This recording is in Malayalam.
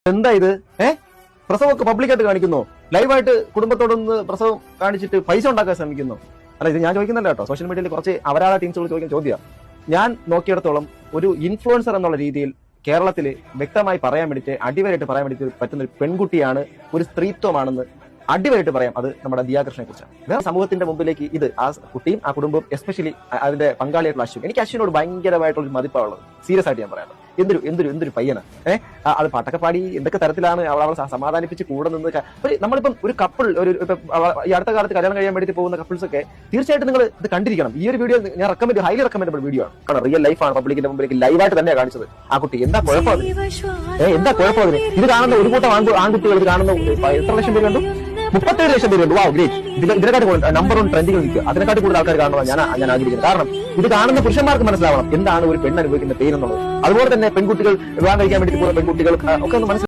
എന്താ ഇത്? പ്രസവമൊക്കെ പബ്ലിക്കായിട്ട് കാണിക്കുന്നു, ലൈവായിട്ട് കുടുംബത്തോടൊന്ന് പ്രസവം കാണിച്ചിട്ട് പൈസ ഉണ്ടാക്കാൻ ശ്രമിക്കുന്നു. അല്ല, ഇത് ഞാൻ ചോദിക്കുന്നില്ല കേട്ടോ, സോഷ്യൽ മീഡിയയിൽ കുറച്ച് അവരാള ടീംസുകൾ ചോദിക്കുന്ന ചോദ്യമാണ്. ഞാൻ നോക്കിയിടത്തോളം ഒരു ഇൻഫ്ലുവൻസർ എന്നുള്ള രീതിയിൽ കേരളത്തിൽ വ്യക്തമായി പറയാൻ വേണ്ടിയിട്ട്, അടിവരായിട്ട് പറയാൻ വേണ്ടിയിട്ട് പറ്റുന്ന ഒരു പെൺകുട്ടിയാണ്, ഒരു സ്ത്രീത്വമാണെന്ന് അടിവരായിട്ട് പറയാം. അത് നമ്മുടെ ദിയാകൃഷ്ണനെ കുറിച്ചാണ്. വേറെ സമൂഹത്തിന്റെ മുമ്പിലേക്ക് ഇത് ആ കുട്ടിയും ആ കുടുംബവും എസ്പെഷ്യലി അതിന്റെ പങ്കാളിയായിട്ടുള്ള അശ്വിൻ, എനിക്ക് അശ്വിനോട് ഭയങ്കരമായിട്ടുള്ള മതിപ്പാണുള്ളത്. സീരിയസ് ആയിട്ട് ഞാൻ പറയാം. എന്തൊരു പയ്യനാണ്. അത് പാട്ടൊക്കെ പാടി എന്തൊക്കെ തരത്തിലാണ് അവളെ സമാധാനിപ്പിച്ച് കൂടെ നിന്ന്. നമ്മളിപ്പം ഒരു കപ്പിൾ, ഈ അടുത്ത കാലത്ത് കല്യാണം കഴിയാൻ വേണ്ടി പോകുന്ന കപ്പിൾസ് ഒക്കെ തീർച്ചയായിട്ടും നിങ്ങൾ ഇത് കണ്ടിരിക്കണം. ഈ ഒരു വീഡിയോ ഞാൻ ഹൈലി റെക്കമെൻഡബിൾ വീഡിയോ ആണ്. കാരണം റിയൽ ലൈഫാണ്, പബ്ലിക്കിന്റെ മുമ്പിലേക്ക് ലൈവായിട്ട് തന്നെയാണ് കാണിച്ചത്. ആ കുട്ടി എന്താ കുഴപ്പം, എന്താ കുഴപ്പം അതിന്? ഇത് കാണുന്ന ഒരു കൂട്ടം ആൺകുട്ടികൾ ഇത് കാണുന്ന എത്ര ലക്ഷം പേര് കണ്ടു? 37 ലക്ഷം പേര് കണ്ടു. വാവ്, ഗ്രേറ്റ്. ഇതിനെക്കാട്ട് നമ്പർ 1 ട്രെൻഡിൽ നിൽക്കുക. അതിനെക്കാട്ട് കൂടുതൽ ആൾക്കാർ കാണുന്നത് ഞാൻ ആഗ്രഹിക്കുന്നത്. കാരണം ഇത് കാണുന്ന പുരുഷന്മാർക്ക് മനസ്സിലാവണം എന്താണ് ഒരു പെണ്ണ് അനുഭവിക്കുന്ന പെയിൻ എന്നുള്ളത്. അതുപോലെ തന്നെ പെൺകുട്ടികൾ വിവാഹം കഴിക്കാൻ വേണ്ടി പോകുന്ന പെൺകുട്ടികൾ ഒക്കെ ഒന്ന് മനസ്സിലാവും.